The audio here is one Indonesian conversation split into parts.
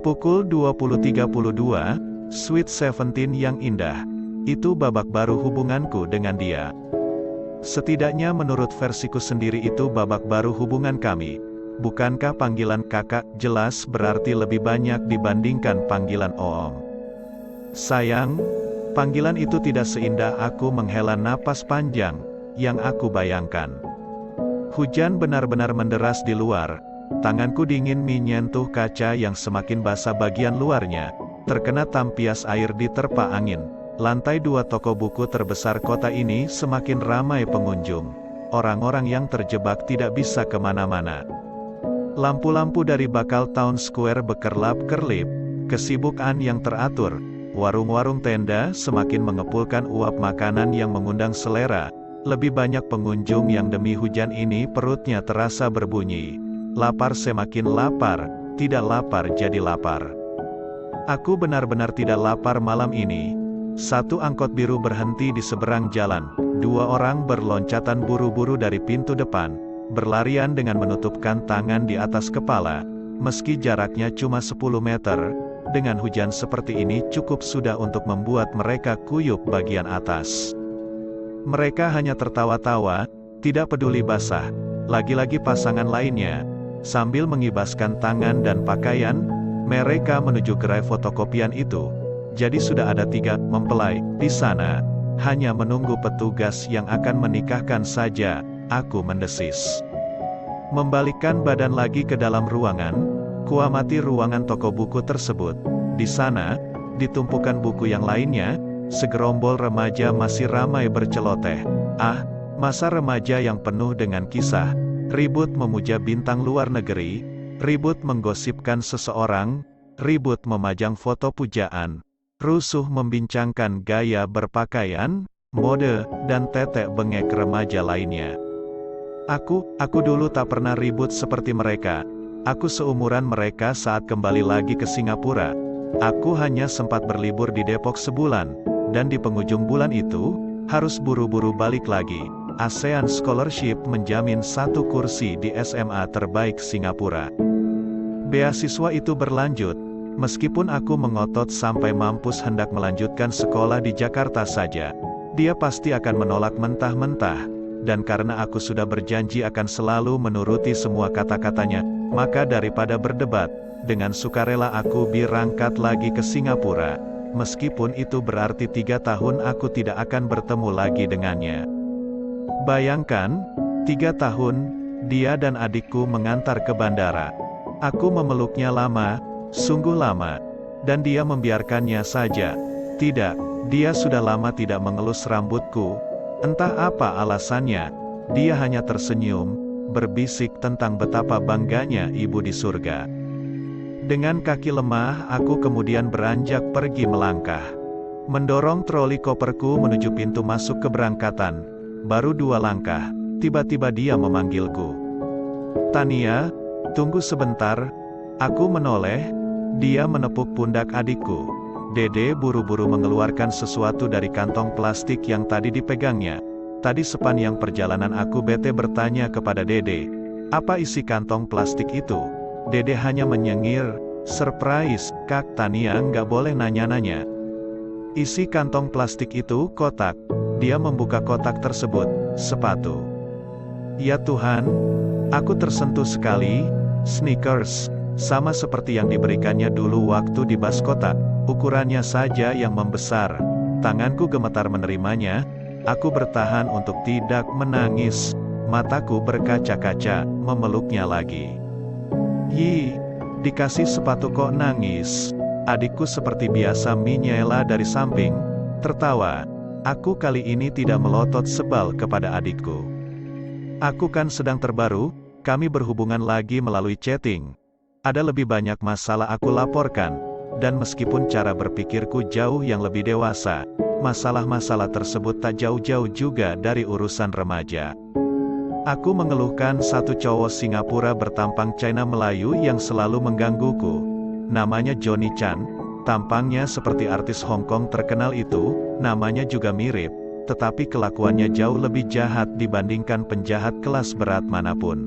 Pukul 20.32, Sweet Seventeen yang indah. Itu babak baru hubunganku dengan dia. Setidaknya menurut versiku sendiri itu babak baru hubungan kami. Bukankah panggilan kakak jelas berarti lebih banyak dibandingkan panggilan om? Sayang, panggilan itu tidak seindah aku menghela napas panjang yang aku bayangkan. Hujan benar-benar menderas di luar. Tanganku dingin menyentuh kaca yang semakin basah bagian luarnya, terkena tampias air diterpa angin. Lantai 2 toko buku terbesar kota ini semakin ramai pengunjung. Orang-orang yang terjebak tidak bisa kemana-mana. Lampu-lampu dari bakal Town Square bekerlap-kerlip, kesibukan yang teratur. Warung-warung tenda semakin mengepulkan uap makanan yang mengundang selera. Lebih banyak pengunjung yang demi hujan ini perutnya terasa berbunyi. Lapar semakin lapar, tidak lapar jadi lapar. Aku benar-benar tidak lapar malam ini. Satu angkot biru berhenti di seberang jalan. 2 orang berloncatan buru-buru dari pintu depan, berlarian dengan menutupkan tangan di atas kepala. Meski jaraknya cuma 10 meter, dengan hujan seperti ini cukup sudah untuk membuat mereka kuyup bagian atas. Mereka hanya tertawa-tawa, tidak peduli basah. Lagi-lagi pasangan lainnya, sambil mengibaskan tangan dan pakaian, mereka menuju gerai fotokopian itu. Jadi sudah ada 3 mempelai di sana, hanya menunggu petugas yang akan menikahkan saja. Aku mendesis. Membalikkan badan lagi ke dalam ruangan, kuamati ruangan toko buku tersebut. Di sana, di tumpukan buku yang lainnya, segerombol remaja masih ramai berceloteh. Ah, masa remaja yang penuh dengan kisah, ribut memuja bintang luar negeri, ribut menggosipkan seseorang, ribut memajang foto pujaan, rusuh membincangkan gaya berpakaian, mode, dan tetek bengek remaja lainnya. Aku dulu tak pernah ribut seperti mereka. Aku seumuran mereka saat kembali lagi ke Singapura. Aku hanya sempat berlibur di Depok sebulan, dan di penghujung bulan itu, harus buru-buru balik lagi. ASEAN Scholarship menjamin 1 kursi di SMA terbaik Singapura. Beasiswa itu berlanjut, meskipun aku mengotot sampai mampus hendak melanjutkan sekolah di Jakarta saja. Dia pasti akan menolak mentah-mentah, dan karena aku sudah berjanji akan selalu menuruti semua kata-katanya, maka daripada berdebat, dengan sukarela aku berangkat lagi ke Singapura. Meskipun itu berarti 3 tahun aku tidak akan bertemu lagi dengannya. Bayangkan, 3 tahun, dia dan adikku mengantar ke bandara. Aku memeluknya lama, sungguh lama, dan dia membiarkannya saja. Tidak, dia sudah lama tidak mengelus rambutku. Entah apa alasannya, dia hanya tersenyum, berbisik tentang betapa bangganya ibu di surga. Dengan kaki lemah, aku kemudian beranjak pergi melangkah. Mendorong troli koperku menuju pintu masuk keberangkatan. Baru 2 langkah, tiba-tiba dia memanggilku. "Tania, tunggu sebentar." Aku menoleh, dia menepuk pundak adikku. Dede buru-buru mengeluarkan sesuatu dari kantong plastik yang tadi dipegangnya. Tadi sepanjang perjalanan aku bete bertanya kepada Dede, "Apa isi kantong plastik itu?" Dede hanya menyengir, "Surprise, Kak Tania, nggak boleh nanya-nanya." Isi kantong plastik itu kotak. Dia membuka kotak tersebut, sepatu. Ya Tuhan, aku tersentuh sekali. Sneakers, sama seperti yang diberikannya dulu waktu di bas kota. Ukurannya saja yang membesar. Tanganku gemetar menerimanya. Aku bertahan untuk tidak menangis. Mataku berkaca-kaca, memeluknya lagi. "Yi, dikasih sepatu kok nangis?" Adikku seperti biasa menyela dari samping, tertawa. Aku kali ini tidak melotot sebal kepada adikku. "Aku kan sedang terbaru, kami berhubungan lagi melalui chatting. Ada lebih banyak masalah aku laporkan, dan meskipun cara berpikirku jauh yang lebih dewasa, masalah-masalah tersebut tak jauh-jauh juga dari urusan remaja." Aku mengeluhkan satu cowok Singapura bertampang China Melayu yang selalu menggangguku. Namanya Johnny Chan, tampangnya seperti artis Hong Kong terkenal itu, namanya juga mirip, tetapi kelakuannya jauh lebih jahat dibandingkan penjahat kelas berat manapun.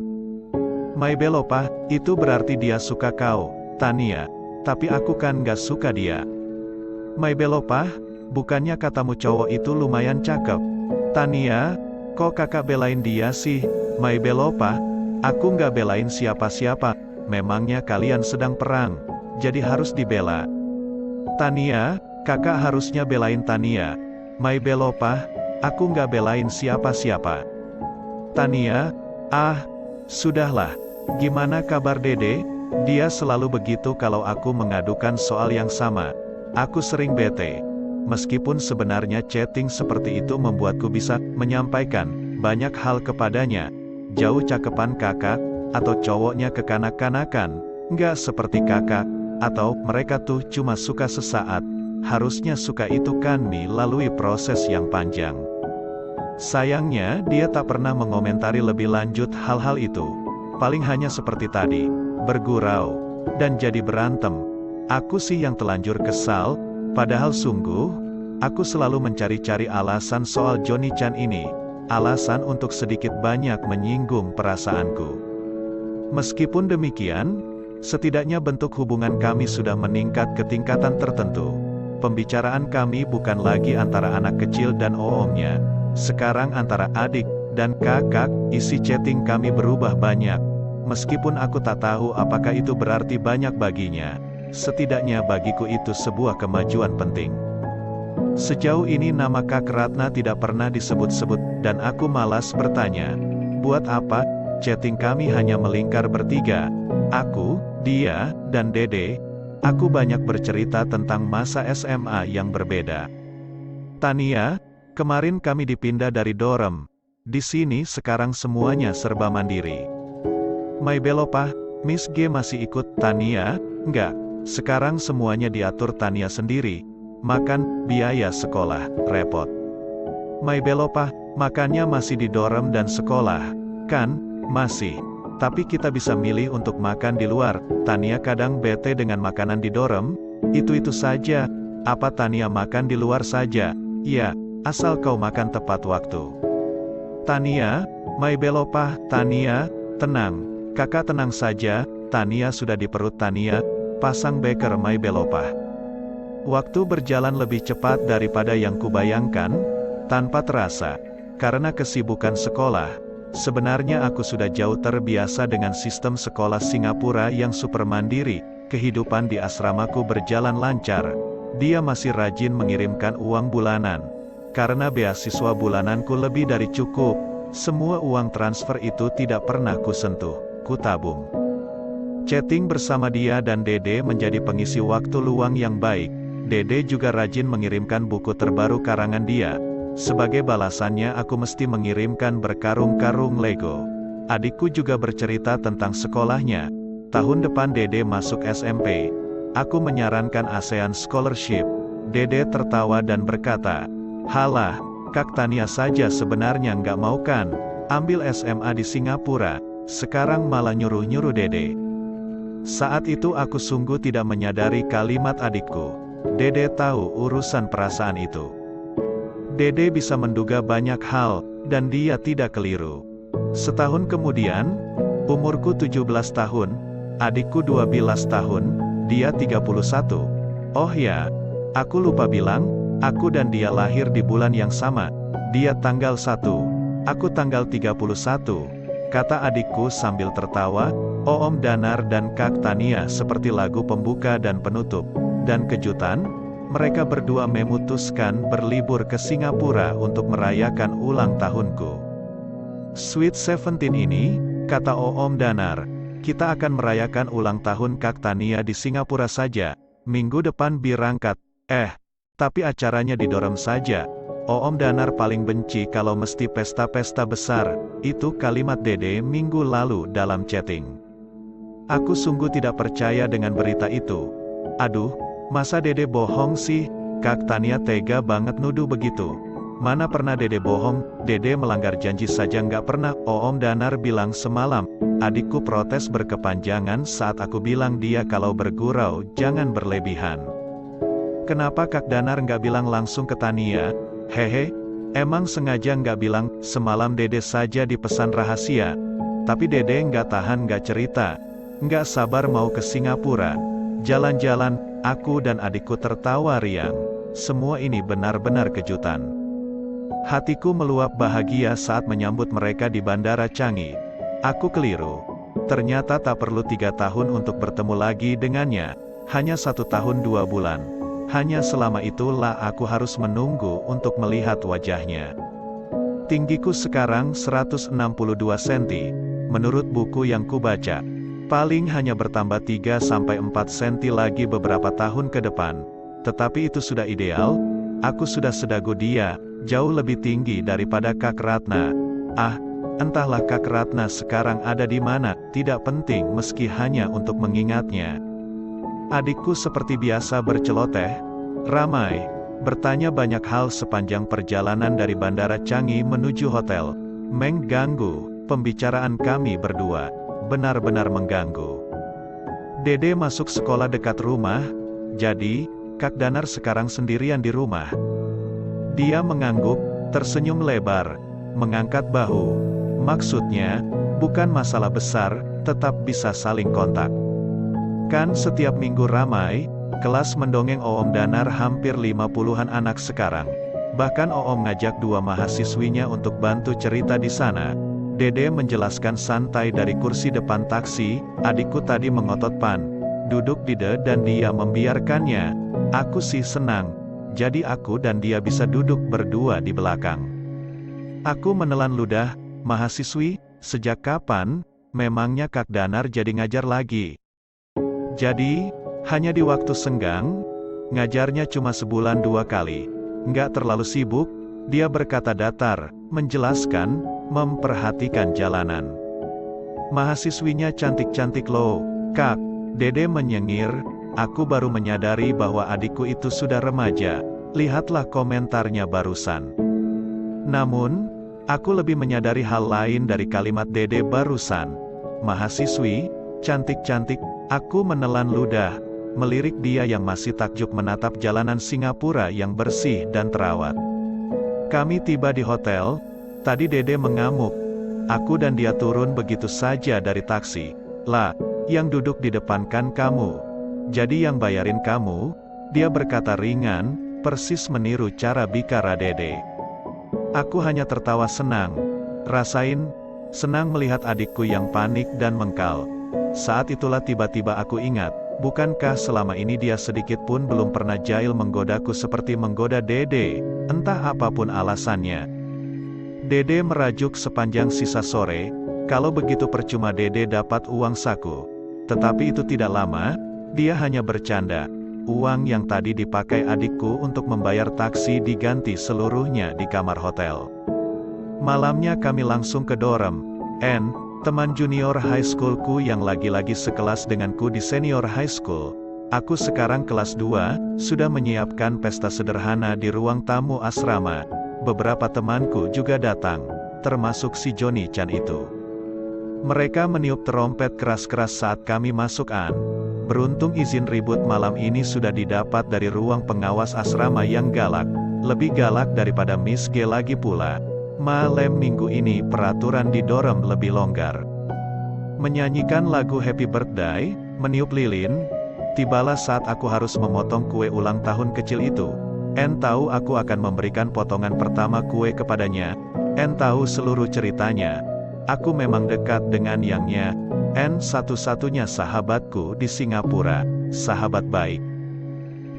"My Belopa, itu berarti dia suka kau, Tania." Tapi aku kan gak suka dia. My Belopah, bukannya katamu cowok itu lumayan cakep? Tania, kok kakak belain dia sih? My Belopah, aku gak belain siapa-siapa. Memangnya kalian sedang perang, jadi harus dibela. Tania, kakak harusnya belain Tania. My Belopah, aku gak belain siapa-siapa. Tania, sudahlah. Gimana kabar Dede? Dia selalu begitu kalau aku mengadukan soal yang sama. Aku sering bete. Meskipun sebenarnya chatting seperti itu membuatku bisa menyampaikan banyak hal kepadanya. Jauh cakepan kakak, atau cowoknya kekanak-kanakan, nggak seperti kakak, atau mereka tuh cuma suka sesaat. Harusnya suka itu kan melalui proses yang panjang. Sayangnya, dia tak pernah mengomentari lebih lanjut hal-hal itu. Paling hanya seperti tadi, bergurau, dan jadi berantem. Aku sih yang telanjur kesal, padahal sungguh, aku selalu mencari-cari alasan soal Johnny Chan ini. Alasan untuk sedikit banyak menyinggung perasaanku. Meskipun demikian, setidaknya bentuk hubungan kami sudah meningkat ke tingkatan tertentu. Pembicaraan kami bukan lagi antara anak kecil dan oomnya. Sekarang antara adik dan kakak, isi chatting kami berubah banyak. Meskipun aku tak tahu apakah itu berarti banyak baginya. Setidaknya bagiku itu sebuah kemajuan penting. Sejauh ini nama Kak Ratna tidak pernah disebut-sebut, dan aku malas bertanya. Buat apa? Chatting kami hanya melingkar bertiga. Aku, dia, dan Dede. Aku banyak bercerita tentang masa SMA yang berbeda. Tania, kemarin kami dipindah dari dorm. Di sini sekarang semuanya serba mandiri. My Belopah, Miss G masih ikut Tania? Enggak. Sekarang semuanya diatur Tania sendiri. Makan, biaya sekolah, repot. My Belopah, makannya masih di dorm dan sekolah. Kan? Masih. Tapi kita bisa milih untuk makan di luar. Tania kadang bete dengan makanan di dorm. Itu saja. Apa Tania makan di luar saja? Ya, asal kau makan tepat waktu. Tania, My Belopah, Tania, tenang. Kakak tenang saja, Tania sudah di perut Tania. Pasang beker My Belopah. Waktu berjalan lebih cepat daripada yang kubayangkan, tanpa terasa. Karena kesibukan sekolah, sebenarnya aku sudah jauh terbiasa dengan sistem sekolah Singapura yang super mandiri. Kehidupan di asramaku berjalan lancar. Dia masih rajin mengirimkan uang bulanan. Karena beasiswa bulananku lebih dari cukup, semua uang transfer itu tidak pernah kusentuh, kutabung. Chatting bersama dia dan Dede menjadi pengisi waktu luang yang baik. Dede juga rajin mengirimkan buku terbaru karangan dia. Sebagai balasannya aku mesti mengirimkan berkarung-karung Lego. Adikku juga bercerita tentang sekolahnya. Tahun depan Dede masuk SMP. Aku menyarankan ASEAN Scholarship. Dede tertawa dan berkata, "Halah, Kak Tania saja sebenarnya nggak mau kan? Ambil SMA di Singapura." Sekarang malah nyuruh-nyuruh Dede. Saat itu aku sungguh tidak menyadari kalimat adikku. Dede tahu urusan perasaan itu. Dede bisa menduga banyak hal, dan dia tidak keliru. Setahun kemudian, umurku 17 tahun, adikku 12 tahun, dia 31. Oh ya, aku lupa bilang, aku dan dia lahir di bulan yang sama. Dia tanggal 1, aku tanggal 31. Kata adikku sambil tertawa. Om Danar dan Kak Tania seperti lagu pembuka dan penutup. Dan kejutan, mereka berdua memutuskan berlibur ke Singapura untuk merayakan ulang tahunku. Sweet 17 ini, kata Om Danar, kita akan merayakan ulang tahun Kak Tania di Singapura saja. Minggu depan berangkat. Tapi acaranya di dorm saja. Om Danar paling benci kalau mesti pesta-pesta besar. Itu kalimat Dede minggu lalu dalam chatting. Aku sungguh tidak percaya dengan berita itu. Aduh, masa Dede bohong sih? Kak Tania tega banget nuduh begitu. Mana pernah Dede bohong? Dede melanggar janji saja nggak pernah. Om Danar bilang semalam. Adikku protes berkepanjangan saat aku bilang dia kalau bergurau jangan berlebihan. Kenapa Kak Danar nggak bilang langsung ke Tania? Hehe, emang sengaja nggak bilang, semalam Dede saja dipesan rahasia. Tapi Dede nggak tahan nggak cerita. Nggak sabar mau ke Singapura. Jalan-jalan, aku dan adikku tertawa riang. Semua ini benar-benar kejutan. Hatiku meluap bahagia saat menyambut mereka di Bandara Changi. Aku keliru. Ternyata tak perlu 3 tahun untuk bertemu lagi dengannya. Hanya 1 tahun 2 bulan. Hanya selama itulah aku harus menunggu untuk melihat wajahnya. Tinggiku sekarang 162 cm. Menurut buku yang kubaca, paling hanya bertambah 3-4 cm lagi beberapa tahun ke depan. Tetapi itu sudah ideal. Aku sudah sedagu dia, jauh lebih tinggi daripada Kak Ratna. Entahlah Kak Ratna sekarang ada di mana, tidak penting meski hanya untuk mengingatnya. Adikku seperti biasa berceloteh, ramai, bertanya banyak hal sepanjang perjalanan dari Bandara Changi menuju hotel. Mengganggu pembicaraan kami berdua, benar-benar mengganggu. Dede masuk sekolah dekat rumah, jadi, Kak Danar sekarang sendirian di rumah. Dia mengangguk, tersenyum lebar, mengangkat bahu. Maksudnya, bukan masalah besar, tetap bisa saling kontak. Kan setiap minggu ramai, kelas mendongeng Oom Danar hampir 50-an anak sekarang. Bahkan Oom ngajak 2 mahasiswinya untuk bantu cerita di sana. Dede menjelaskan santai dari kursi depan taksi. Adikku tadi mengotot pan, duduk di dan dia membiarkannya. Aku sih senang, jadi aku dan dia bisa duduk berdua di belakang. Aku menelan ludah, mahasiswi, sejak kapan, memangnya Kak Danar jadi ngajar lagi? Jadi, hanya di waktu senggang, ngajarnya cuma sebulan 2 kali. Nggak terlalu sibuk, dia berkata datar, menjelaskan, memperhatikan jalanan. Mahasiswinya cantik-cantik loh, Kak. Dede menyengir, aku baru menyadari bahwa adikku itu sudah remaja. Lihatlah komentarnya barusan. Namun, aku lebih menyadari hal lain dari kalimat Dede barusan. Mahasiswi, cantik-cantik. Aku menelan ludah, melirik dia yang masih takjub menatap jalanan Singapura yang bersih dan terawat. Kami tiba di hotel, tadi Dede mengamuk. Aku dan dia turun begitu saja dari taksi. Lah, yang duduk di depan kan kamu. Jadi yang bayarin kamu, dia berkata ringan, persis meniru cara bicara Dede. Aku hanya tertawa senang. Rasain, senang melihat adikku yang panik dan mengkal. Saat itulah tiba-tiba aku ingat, bukankah selama ini dia sedikit pun belum pernah jahil menggodaku seperti menggoda Dede, entah apapun alasannya. Dede merajuk sepanjang sisa sore, kalau begitu percuma Dede dapat uang saku. Tetapi itu tidak lama, dia hanya bercanda. Uang yang tadi dipakai adikku untuk membayar taksi diganti seluruhnya di kamar hotel. Malamnya kami langsung ke dorm. Teman junior high schoolku yang lagi-lagi sekelas denganku di senior high school. Aku sekarang kelas 2, sudah menyiapkan pesta sederhana di ruang tamu asrama. Beberapa temanku juga datang, termasuk si Johnny Chan itu. Mereka meniup trompet keras-keras saat kami masuk. Beruntung izin ribut malam ini sudah didapat dari ruang pengawas asrama yang galak. Lebih galak daripada Miss G lagi pula. Malam minggu ini peraturan di dorm lebih longgar. Menyanyikan lagu Happy Birthday, meniup lilin. Tibalah saat aku harus memotong kue ulang tahun kecil itu. Tahu aku akan memberikan potongan pertama kue kepadanya. Tahu seluruh ceritanya. Aku memang dekat dengan yangnya. Satu-satunya sahabatku di Singapura, sahabat baik.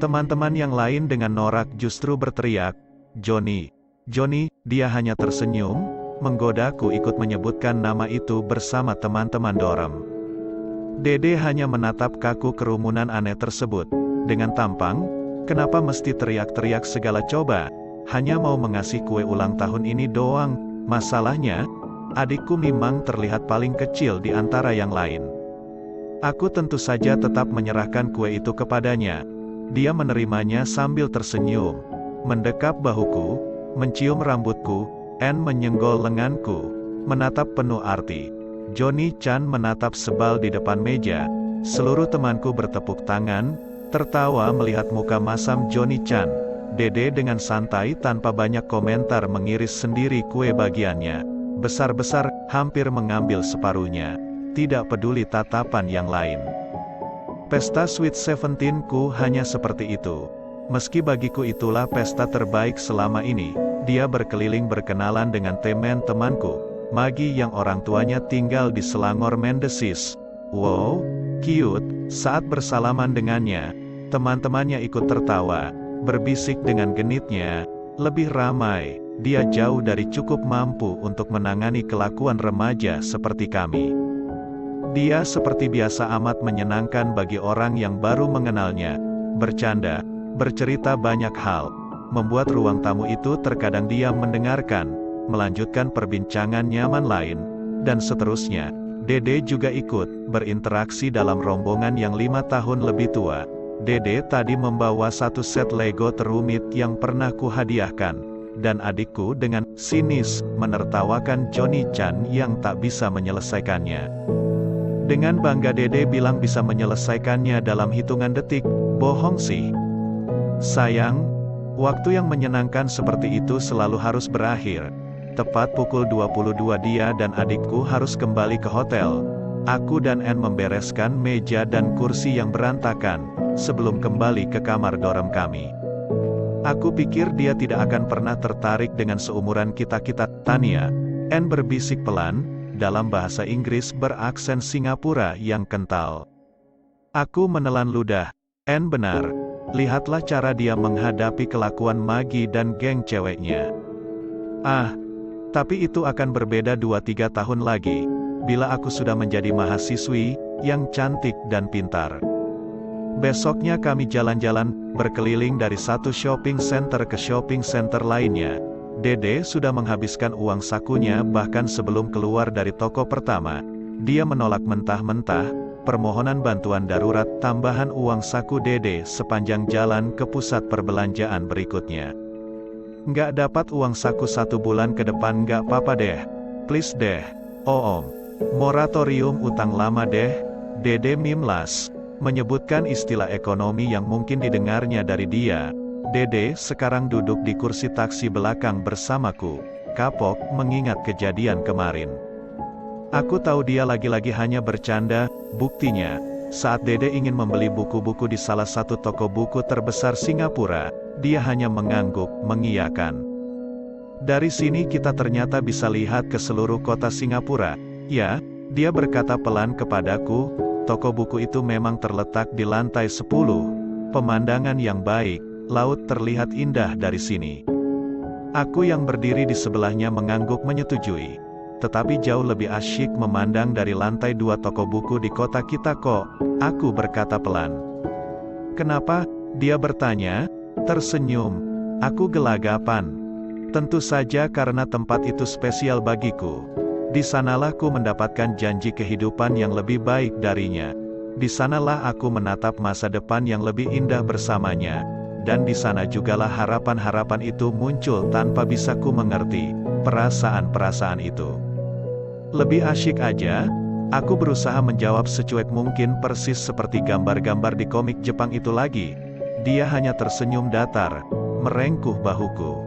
Teman-teman yang lain dengan norak justru berteriak, Johnny, Johnny. Dia hanya tersenyum, menggodaku ikut menyebutkan nama itu bersama teman-teman dorm. Dede hanya menatap kaku kerumunan aneh tersebut, dengan tampang, kenapa mesti teriak-teriak segala coba, hanya mau mengasih kue ulang tahun ini doang. Masalahnya, adikku memang terlihat paling kecil di antara yang lain. Aku tentu saja tetap menyerahkan kue itu kepadanya. Dia menerimanya sambil tersenyum, mendekap bahuku, mencium rambutku, menyenggol lenganku, menatap penuh arti. Johnny Chan menatap sebal di depan meja. Seluruh temanku bertepuk tangan, tertawa melihat muka masam Johnny Chan. Dede dengan santai tanpa banyak komentar mengiris sendiri kue bagiannya. Besar-besar, hampir mengambil separuhnya. Tidak peduli tatapan yang lain. Pesta Sweet Seventeen-ku hanya seperti itu. Meski bagiku itulah pesta terbaik selama ini, dia berkeliling berkenalan dengan teman-temanku, Maggie yang orang tuanya tinggal di Selangor Mendesis. Wow, cute. Saat bersalaman dengannya, teman-temannya ikut tertawa, berbisik dengan genitnya, lebih ramai. Dia jauh dari cukup mampu untuk menangani kelakuan remaja seperti kami. Dia seperti biasa amat menyenangkan bagi orang yang baru mengenalnya, bercanda, bercerita banyak hal, membuat ruang tamu itu terkadang diam mendengarkan, melanjutkan perbincangan nyaman lain, dan seterusnya. Dede juga ikut berinteraksi dalam rombongan yang 5 tahun lebih tua. Dede tadi membawa satu set Lego terumit yang pernah kuhadiahkan, dan adikku dengan sinis menertawakan Johnny Chan yang tak bisa menyelesaikannya. Dengan bangga Dede bilang bisa menyelesaikannya dalam hitungan detik. Bohong sih. Sayang, waktu yang menyenangkan seperti itu selalu harus berakhir. Tepat pukul 22 dia dan adikku harus kembali ke hotel. Aku dan Anne membereskan meja dan kursi yang berantakan, sebelum kembali ke kamar dorm kami. Aku pikir dia tidak akan pernah tertarik dengan seumuran kita-kita, Tania. Anne berbisik pelan, dalam bahasa Inggris beraksen Singapura yang kental. Aku menelan ludah. Anne benar. Lihatlah cara dia menghadapi kelakuan Maggie dan geng ceweknya. Tapi itu akan berbeda 2-3 tahun lagi, bila aku sudah menjadi mahasiswi, yang cantik dan pintar. Besoknya kami jalan-jalan, berkeliling dari satu shopping center ke shopping center lainnya. Dede sudah menghabiskan uang sakunya bahkan sebelum keluar dari toko pertama. Dia menolak mentah-mentah permohonan bantuan darurat tambahan uang saku Dede sepanjang jalan ke pusat perbelanjaan berikutnya. Nggak dapat uang saku 1 bulan ke depan nggak apa-apa deh. Please deh. Oh om. Moratorium utang lama deh. Dede mimlas. Menyebutkan istilah ekonomi yang mungkin didengarnya dari dia. Dede sekarang duduk di kursi taksi belakang bersamaku. Kapok mengingat kejadian kemarin. Aku tahu dia lagi-lagi hanya bercanda. Buktinya, saat Dede ingin membeli buku-buku di salah satu toko buku terbesar Singapura, dia hanya mengangguk, mengiyakan. Dari sini kita ternyata bisa lihat ke seluruh kota Singapura. Ya, dia berkata pelan kepadaku, toko buku itu memang terletak di lantai 10. Pemandangan yang baik, laut terlihat indah dari sini. Aku yang berdiri di sebelahnya mengangguk menyetujui. Tetapi jauh lebih asyik memandang dari lantai 2 toko buku di kota kita kok, aku berkata pelan. Kenapa? Dia bertanya, tersenyum. Aku gelagapan. Tentu saja karena tempat itu spesial bagiku. Di sanalah ku mendapatkan janji kehidupan yang lebih baik darinya. Di sanalah aku menatap masa depan yang lebih indah bersamanya. Dan di sana jugalah harapan-harapan itu muncul tanpa bisa ku mengerti perasaan-perasaan itu. Lebih asyik aja, aku berusaha menjawab secuek mungkin persis seperti gambar-gambar di komik Jepang itu lagi. Dia hanya tersenyum datar, merengkuh bahuku.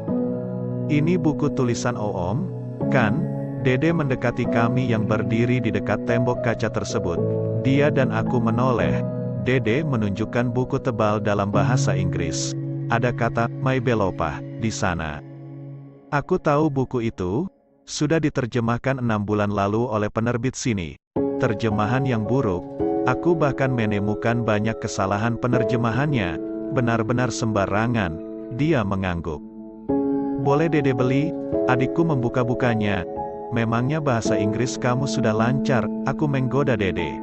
Ini buku tulisan Om, kan? Dede mendekati kami yang berdiri di dekat tembok kaca tersebut. Dia dan aku menoleh. Dede menunjukkan buku tebal dalam bahasa Inggris. Ada kata, My Belopah, di sana. Aku tahu buku itu sudah diterjemahkan 6 bulan lalu oleh penerbit sini. Terjemahan yang buruk. Aku bahkan menemukan banyak kesalahan penerjemahannya. Benar-benar sembarangan. Dia mengangguk. Boleh Dede beli? Adikku membuka-bukanya. Memangnya bahasa Inggris kamu sudah lancar? Aku menggoda Dede.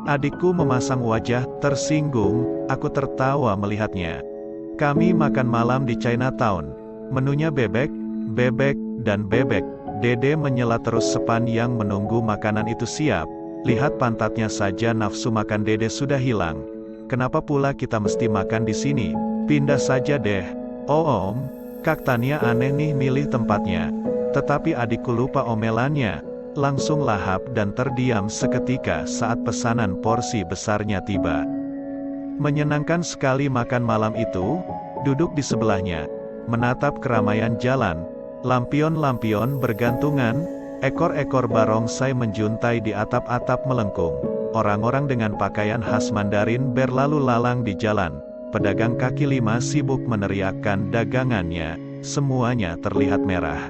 Adikku memasang wajah tersinggung. Aku tertawa melihatnya. Kami makan malam di Chinatown. Menunya bebek, dan bebek. Dede menyela terus sepanjang menunggu makanan itu siap. Lihat pantatnya saja nafsu makan Dede sudah hilang. Kenapa pula kita mesti makan di sini? Pindah saja deh. Oh om, Kak Tania aneh nih milih tempatnya. Tetapi adikku lupa omelannya. Langsung lahap dan terdiam seketika saat pesanan porsi besarnya tiba. Menyenangkan sekali makan malam itu. Duduk di sebelahnya. Menatap keramaian jalan. Lampion-lampion bergantungan, ekor-ekor barongsai menjuntai di atap-atap melengkung. orang-orang dengan pakaian khas Mandarin berlalu lalang di jalan. Pedagang kaki lima sibuk meneriakkan dagangannya, semuanya terlihat merah.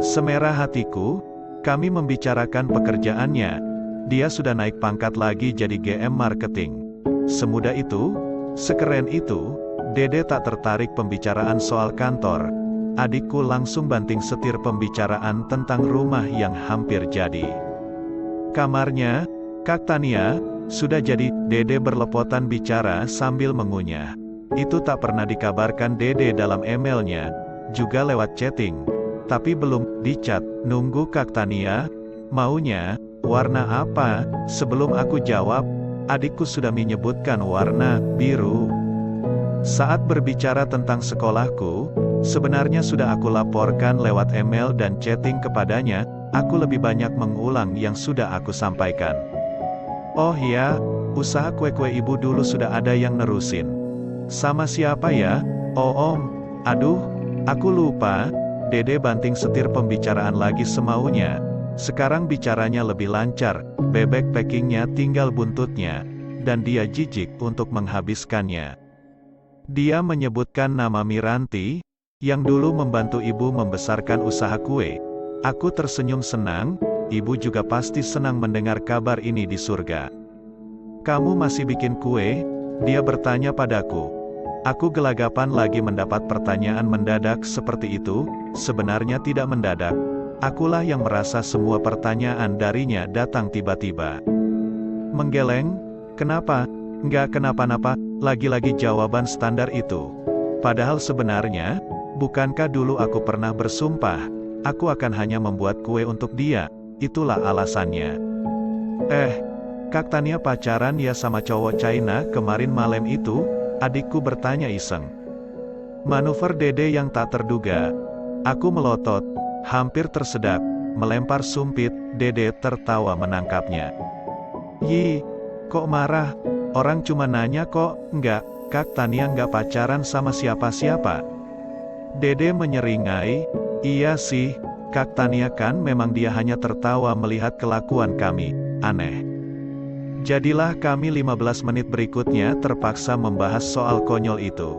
Semerah hatiku, kami membicarakan pekerjaannya. Dia sudah naik pangkat lagi jadi GM marketing. Semudah itu, sekeren itu. Dede tak tertarik pembicaraan soal kantor. Adikku langsung banting setir pembicaraan tentang rumah yang hampir jadi. Kamarnya, Kak Tania, sudah jadi. Dede berlepotan bicara sambil mengunyah. Itu tak pernah dikabarkan Dede dalam emailnya, juga lewat chatting. Tapi belum dicat, nunggu Kak Tania, maunya, warna apa? Sebelum aku jawab, adikku sudah menyebutkan warna biru. Saat berbicara tentang sekolahku, sebenarnya sudah aku laporkan lewat email dan chatting kepadanya. Aku lebih banyak mengulang yang sudah aku sampaikan. Oh ya, usaha kue-kue ibu dulu sudah ada yang nerusin. Sama siapa ya? Oh om, aduh, aku lupa. Dede banting setir pembicaraan lagi semaunya. Sekarang bicaranya lebih lancar, bebek packingnya tinggal buntutnya, dan dia jijik untuk menghabiskannya. Dia menyebutkan nama Miranti, yang dulu membantu ibu membesarkan usaha kue. Aku tersenyum senang, ibu juga pasti senang mendengar kabar ini di surga. Kamu masih bikin kue? Dia bertanya padaku. Aku gelagapan lagi mendapat pertanyaan mendadak seperti itu. Sebenarnya tidak mendadak. Akulah yang merasa semua pertanyaan darinya datang tiba-tiba. Menggeleng, kenapa? Nggak kenapa-napa, lagi-lagi jawaban standar itu. Padahal sebenarnya, bukankah dulu aku pernah bersumpah, aku akan hanya membuat kue untuk dia, itulah alasannya. Kak Tania pacaran ya sama cowok China kemarin malam itu? Adikku bertanya iseng. Manuver Dede yang tak terduga. Aku melotot, hampir tersedak, melempar sumpit. Dede tertawa menangkapnya. Yi, kok marah? Orang cuma nanya kok. Enggak, Kak Tania nggak pacaran sama siapa-siapa. Dede menyeringai. Iya sih, Kak Tania kan memang dia hanya tertawa melihat kelakuan kami. Aneh. Jadilah kami 15 menit berikutnya terpaksa membahas soal konyol itu.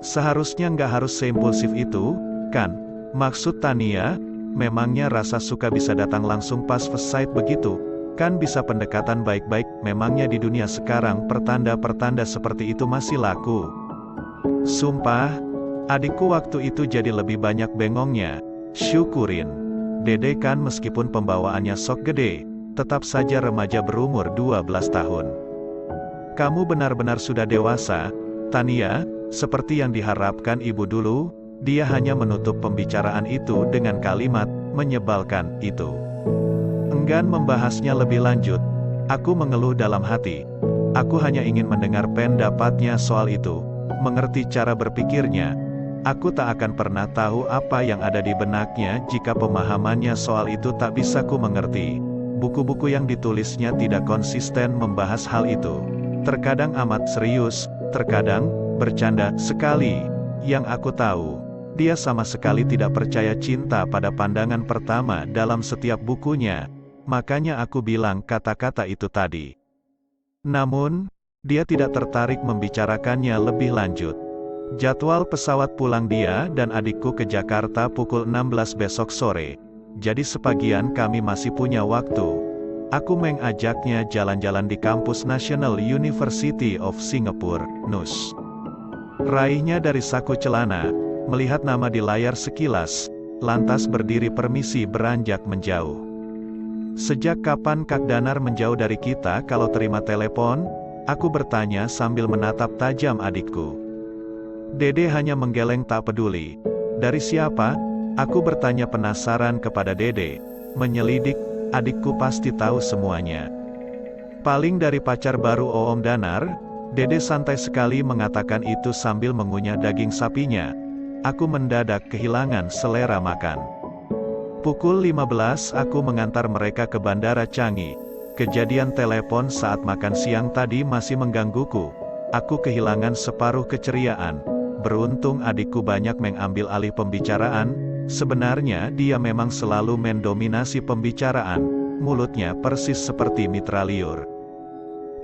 Seharusnya nggak harus seimpulsif itu, kan? Maksud Tania, memangnya rasa suka bisa datang langsung pas first sight begitu? Kan bisa pendekatan baik-baik, memangnya di dunia sekarang pertanda-pertanda seperti itu masih laku? Sumpah, adikku waktu itu jadi lebih banyak bengongnya. Syukurin. Dede kan meskipun pembawaannya sok gede, tetap saja remaja berumur 12 tahun. Kamu benar-benar sudah dewasa, Tania, seperti yang diharapkan ibu dulu. Dia hanya menutup pembicaraan itu dengan kalimat, menyebalkan itu. Enggan membahasnya lebih lanjut. Aku mengeluh dalam hati. Aku hanya ingin mendengar pendapatnya soal itu, mengerti cara berpikirnya. Aku tak akan pernah tahu apa yang ada di benaknya jika pemahamannya soal itu tak bisa ku mengerti. Buku-buku yang ditulisnya tidak konsisten membahas hal itu. Terkadang amat serius, terkadang bercanda sekali. Yang aku tahu, dia sama sekali tidak percaya cinta pada pandangan pertama dalam setiap bukunya. Makanya aku bilang kata-kata itu tadi. Namun, dia tidak tertarik membicarakannya lebih lanjut. Jadwal pesawat pulang dia dan adikku ke Jakarta pukul 16 besok sore. Jadi sebagian kami masih punya waktu. Aku mengajaknya jalan-jalan di kampus National University of Singapore, NUS. Raihnya dari saku celana, melihat nama di layar sekilas, lantas berdiri permisi beranjak menjauh. Sejak kapan Kak Danar menjauh dari kita kalau terima telepon? Aku bertanya sambil menatap tajam adikku. Dede hanya menggeleng tak peduli. Dari siapa? Aku bertanya penasaran kepada Dede. Menyelidik, adikku pasti tahu semuanya. Paling dari pacar baru Om Danar. Dede santai sekali mengatakan itu sambil mengunyah daging sapinya. Aku mendadak kehilangan selera makan. Pukul 15 aku mengantar mereka ke Bandara Changi. Kejadian telepon saat makan siang tadi masih menggangguku. Aku kehilangan separuh keceriaan. Beruntung adikku banyak mengambil alih pembicaraan. Sebenarnya dia memang selalu mendominasi pembicaraan. Mulutnya persis seperti mitra liur.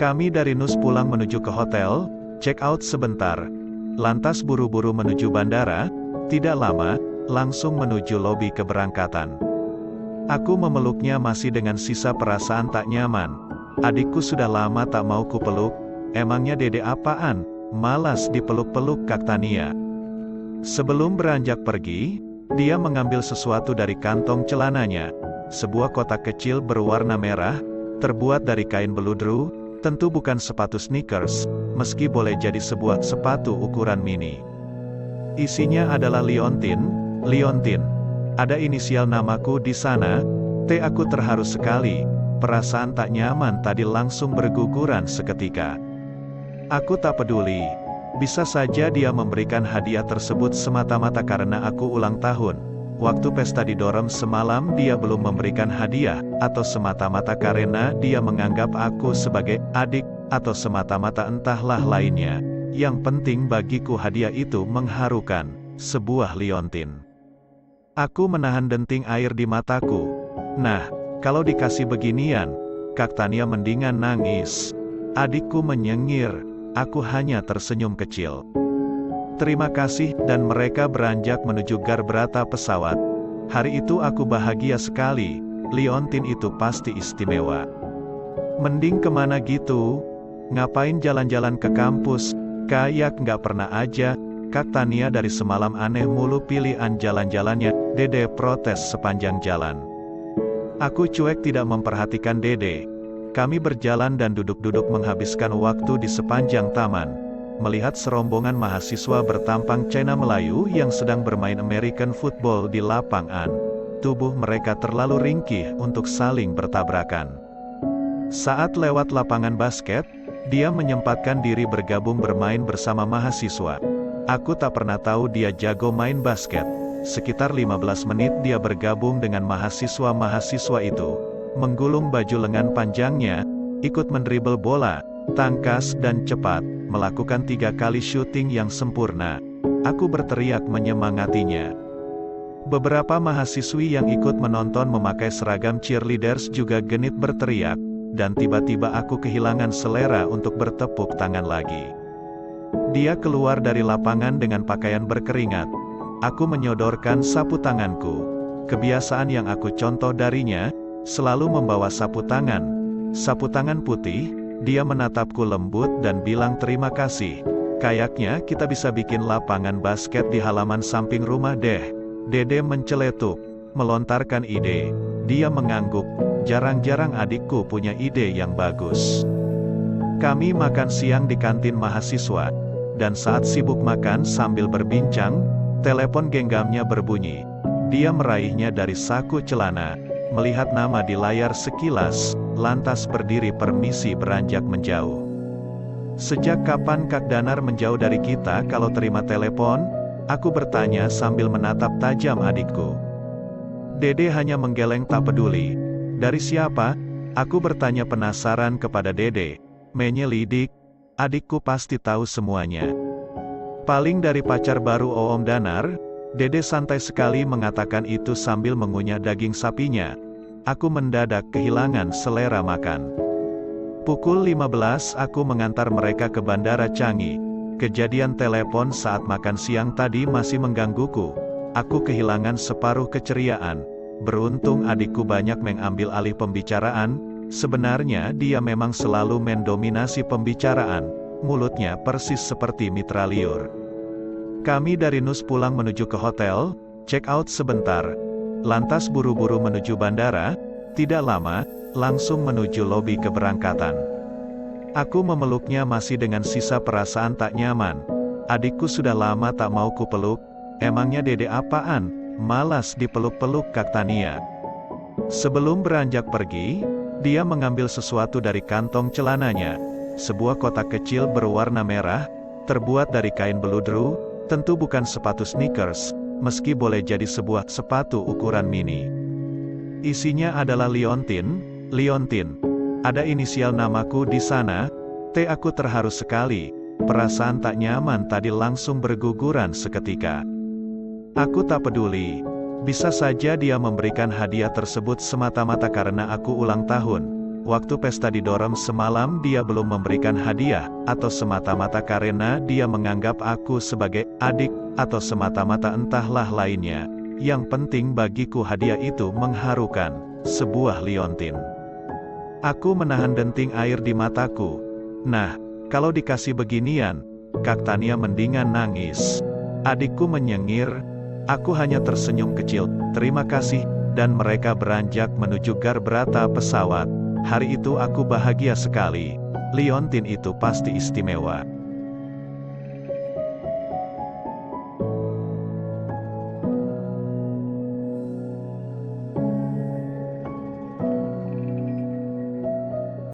Kami dari Nus pulang menuju ke hotel, check out sebentar. Lantas buru-buru menuju bandara, tidak lama, langsung menuju lobi keberangkatan. Aku memeluknya masih dengan sisa perasaan tak nyaman. Adikku sudah lama tak mau kupeluk, emangnya dede apaan, malas dipeluk-peluk Kak Tania. Sebelum beranjak pergi, dia mengambil sesuatu dari kantong celananya, sebuah kotak kecil berwarna merah, terbuat dari kain beludru, tentu bukan sepatu sneakers, meski boleh jadi sebuah sepatu ukuran mini. Isinya adalah liontin, liontin. Ada inisial namaku di sana. Aku terharu sekali, perasaan tak nyaman tadi langsung berguguran seketika. Aku tak peduli, bisa saja dia memberikan hadiah tersebut semata-mata karena aku ulang tahun. Waktu pesta di dorm semalam dia belum memberikan hadiah, atau semata-mata karena dia menganggap aku sebagai adik, atau semata-mata entahlah lainnya. Yang penting bagiku hadiah itu mengharukan, sebuah liontin. Aku menahan denting air di mataku. Nah, kalau dikasih beginian, Kak Tania mendingan nangis. Adikku menyengir, aku hanya tersenyum kecil. Terima kasih, dan mereka beranjak menuju garbrata pesawat. Hari itu aku bahagia sekali, liontin itu pasti istimewa. Mending kemana gitu? Ngapain jalan-jalan ke kampus? Kayak nggak pernah aja. Kak Tania dari semalam aneh mulu pilihan jalan-jalannya. Dede protes sepanjang jalan. Aku cuek tidak memperhatikan Dede. Kami berjalan dan duduk-duduk menghabiskan waktu di sepanjang taman, melihat serombongan mahasiswa bertampang Cina Melayu yang sedang bermain American football di lapangan. Tubuh mereka terlalu ringkih untuk saling bertabrakan. Saat lewat lapangan basket, dia menyempatkan diri bergabung bermain bersama mahasiswa. Aku tak pernah tahu dia jago main basket. Sekitar 15 menit dia bergabung dengan mahasiswa-mahasiswa itu, menggulung baju lengan panjangnya, ikut mendribel bola, tangkas dan cepat, melakukan 3 kali syuting yang sempurna. Aku berteriak menyemangatinya. Beberapa mahasiswi yang ikut menonton memakai seragam cheerleaders juga genit berteriak, dan tiba-tiba aku kehilangan selera untuk bertepuk tangan lagi. Dia keluar dari lapangan dengan pakaian berkeringat. Aku menyodorkan sapu tanganku. Kebiasaan yang aku contoh darinya, selalu membawa sapu tangan. Sapu tangan putih. Dia menatapku lembut dan bilang terima kasih. Kayaknya kita bisa bikin lapangan basket di halaman samping rumah deh. Dede menceletuk, melontarkan ide. Dia mengangguk. Jarang-jarang adikku punya ide yang bagus. Kami makan siang di kantin mahasiswa. Dan saat sibuk makan sambil berbincang, telepon genggamnya berbunyi. Dia meraihnya dari saku celana, melihat nama di layar sekilas, lantas berdiri permisi beranjak menjauh. Sejak kapan Kak Danar menjauh dari kita kalau terima telepon? Aku bertanya sambil menatap tajam adikku. Dede hanya menggeleng tak peduli. Dari siapa? Aku bertanya penasaran kepada Dede. Menyelidik. Adikku pasti tahu semuanya. Paling dari pacar baru Om Danar. Dede santai sekali mengatakan itu sambil mengunyah daging sapinya. Aku mendadak kehilangan selera makan. Pukul 15 aku mengantar mereka ke Bandara Changi. Kejadian telepon saat makan siang tadi masih menggangguku. Aku kehilangan separuh keceriaan. Beruntung adikku banyak mengambil alih pembicaraan. Sebenarnya dia memang selalu mendominasi pembicaraan. Mulutnya persis seperti mitra liur. Kami dari Nus pulang menuju ke hotel, check out sebentar. Lantas buru-buru menuju bandara, tidak lama, langsung menuju lobi keberangkatan. Aku memeluknya masih dengan sisa perasaan tak nyaman. Adikku sudah lama tak mau kupeluk, emangnya Dede apaan, malas dipeluk-peluk Kak Tania. Sebelum beranjak pergi, dia mengambil sesuatu dari kantong celananya, sebuah kotak kecil berwarna merah, terbuat dari kain beludru, tentu bukan sepatu sneakers, meski boleh jadi sebuah sepatu ukuran mini. Isinya adalah liontin, liontin. Ada inisial namaku di sana. Aku terharu sekali, perasaan tak nyaman tadi langsung berguguran seketika. Aku tak peduli. Bisa saja dia memberikan hadiah tersebut semata-mata karena aku ulang tahun. Waktu pesta di dorm semalam dia belum memberikan hadiah, atau semata-mata karena dia menganggap aku sebagai adik, atau semata-mata entahlah lainnya. Yang penting bagiku hadiah itu mengharukan, sebuah liontin. Aku menahan denting air di mataku. Nah, kalau dikasih beginian, Kak Tania mendingan nangis. Adikku menyengir, aku hanya tersenyum kecil, terima kasih, dan mereka beranjak menuju garbrata pesawat. Hari itu aku bahagia sekali. Liontin itu pasti istimewa.